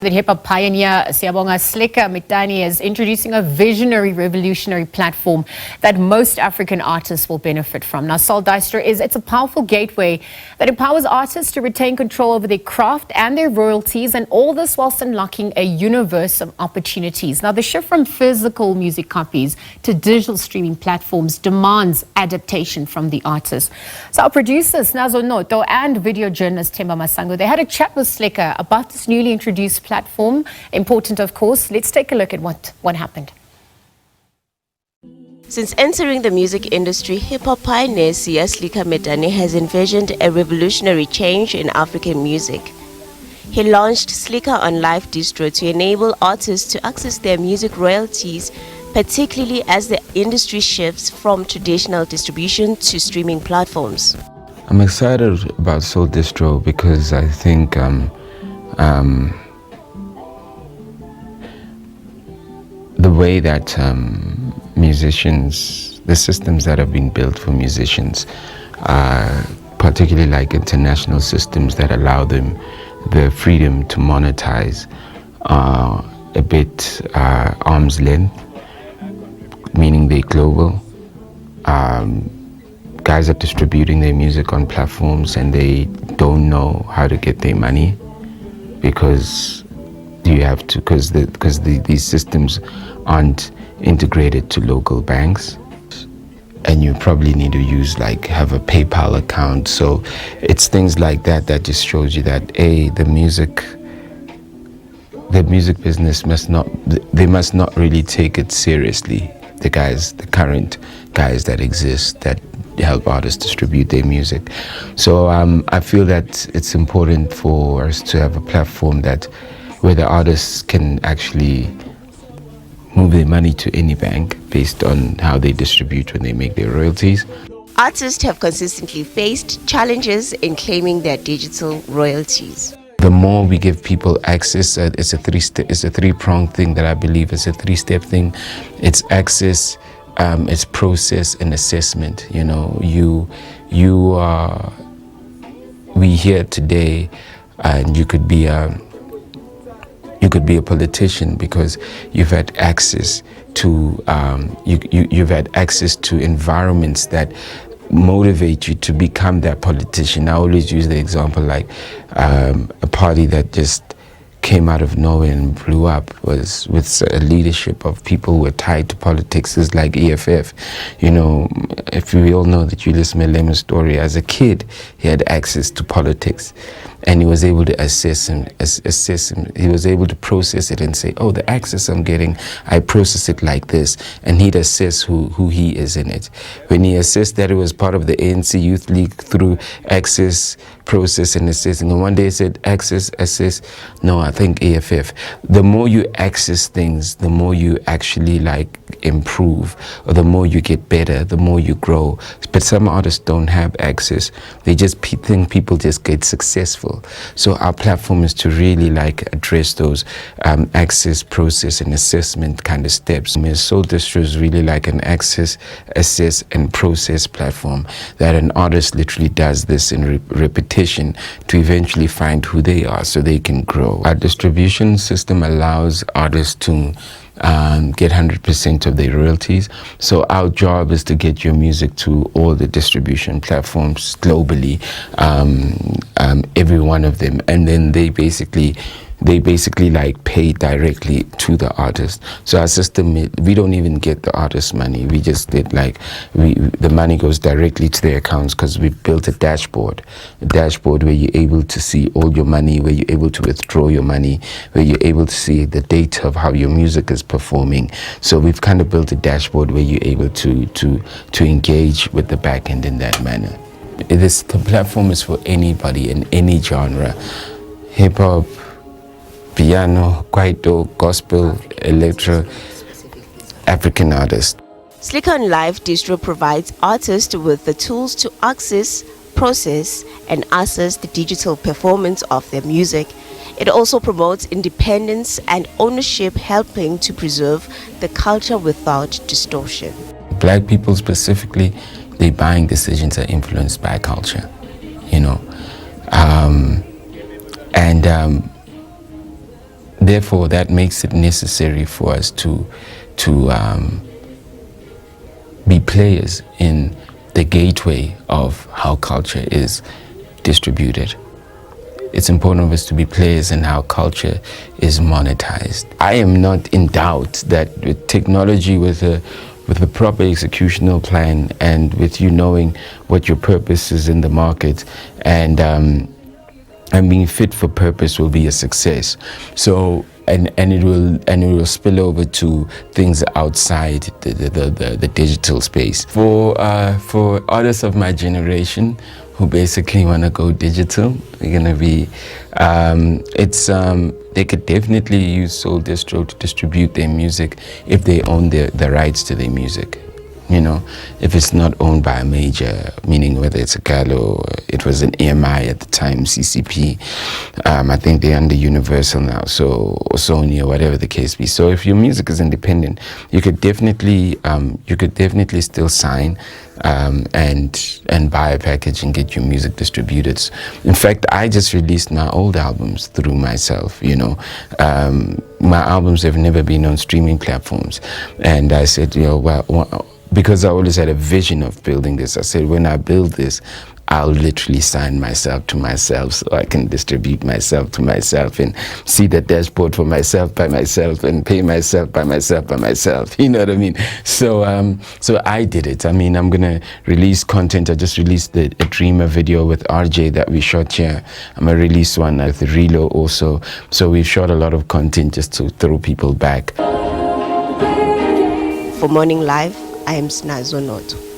The hip-hop pioneer Siyabonga Slikour Metane is introducing a visionary, revolutionary platform that most African artists will benefit from. Now, Distro it's a powerful gateway that empowers artists to retain control over their craft and their royalties, and all this whilst unlocking a universe of opportunities. Now, the shift from physical music copies to digital streaming platforms demands adaptation from the artists. So our producers Snazo Notho and video journalist Themba Masango, they had a chat with Slikour about this newly introduced platform. Important, of course. Let's take a look at what happened. Since entering the music industry, hip-hop pioneer Slikour Metane has envisioned a revolutionary change in African music. He launched Slikour on live Distro to enable artists to access their music royalties, particularly as the industry shifts from traditional distribution to streaming platforms. I'm excited about Soul Distro because I think the way that musicians, the systems that have been built for musicians, particularly like international systems that allow them the freedom to monetize a bit arm's length, meaning they're global. Guys are distributing their music on platforms and they don't know how to get their money because you have to, because these systems aren't integrated to local banks, and you probably need to use have a PayPal account. So it's things like that that just shows you that the music business must not really take it seriously. The current guys that exist that help artists distribute their music. So I feel that it's important for us to have a platform where the artists can actually move their money to any bank based on how they distribute when they make their royalties. Artists have consistently faced challenges in claiming their digital royalties. The more we give people access, it's a three-pronged thing that I believe is a three-step thing. It's access, it's process and assessment. You know, we here today, and you could be a politician because you've had access to you've had access to environments that motivate you to become that politician. I always use the example a party that just came out of nowhere and blew up was with a leadership of people who were tied to politics. It's like EFF. You know, if we all know that Julius Maleme's story, as a kid, he had access to politics. And he was able to assess him. He was able to process it and say, oh, the access I'm getting, I process it like this. And he'd assess who he is in it. When he assessed that it was part of the ANC Youth League through access, process, and assessing. And one day he said, access, assess. No, I think AFF. The more you access things, the more you actually improve, or the more you get better, the more you grow. But some artists don't have access. They just think people just get successful. So our platform is to really address those access, process, and assessment kind of steps. Soul Distro is really an access, assess, and process platform that an artist literally does this in repetition to eventually find who they are so they can grow. Our distribution system allows artists to get 100% of their royalties. So our job is to get your music to all the distribution platforms globally, every one of them, and then they basically pay directly to the artist. So our system, we don't even get the artist money. We just did the money goes directly to their accounts because we built a dashboard where you're able to see all your money, where you're able to withdraw your money, where you're able to see the data of how your music is performing. So we've kind of built a dashboard where you're able to engage with the back end in that manner. The platform is for anybody in any genre, hip hop, piano, kwaito, gospel, electro, African artists. Slikour on Live Distro provides artists with the tools to access, process, and assess the digital performance of their music. It also promotes independence and ownership, helping to preserve the culture without distortion. Black people specifically, their buying decisions are influenced by culture, you know. therefore that makes it necessary for us to be players in the gateway of how culture is distributed. It's important for us to be players in how culture is monetized. I am not in doubt that with technology, with a proper executional plan, and with you knowing what your purpose is in the market, and being fit for purpose will be a success. So and it will spill over to things outside the digital space. For artists of my generation who basically want to go digital, they're gonna be they could definitely use Distro to distribute their music if they own the rights to their music. You know, if it's not owned by a major, meaning whether it's a Gallo, it was an EMI at the time, CCP. I think they're under Universal now, so or Sony or whatever the case be. So if your music is independent, you could definitely still sign and buy a package and get your music distributed. In fact, I just released my old albums through myself. You know, my albums have never been on streaming platforms, and I said, you know, well, because I always had a vision of building this, I said, when I build this, I'll literally sign myself to myself so I can distribute myself to myself and see the dashboard for myself by myself and pay myself by myself. You know what I mean? So so I did it. I mean, I'm gonna release content. I just released a Dreamer video with RJ that we shot here. I'm gonna release one with Relo also. So we've shot a lot of content just to throw people back. For Morning Live, I am Snazo Notho.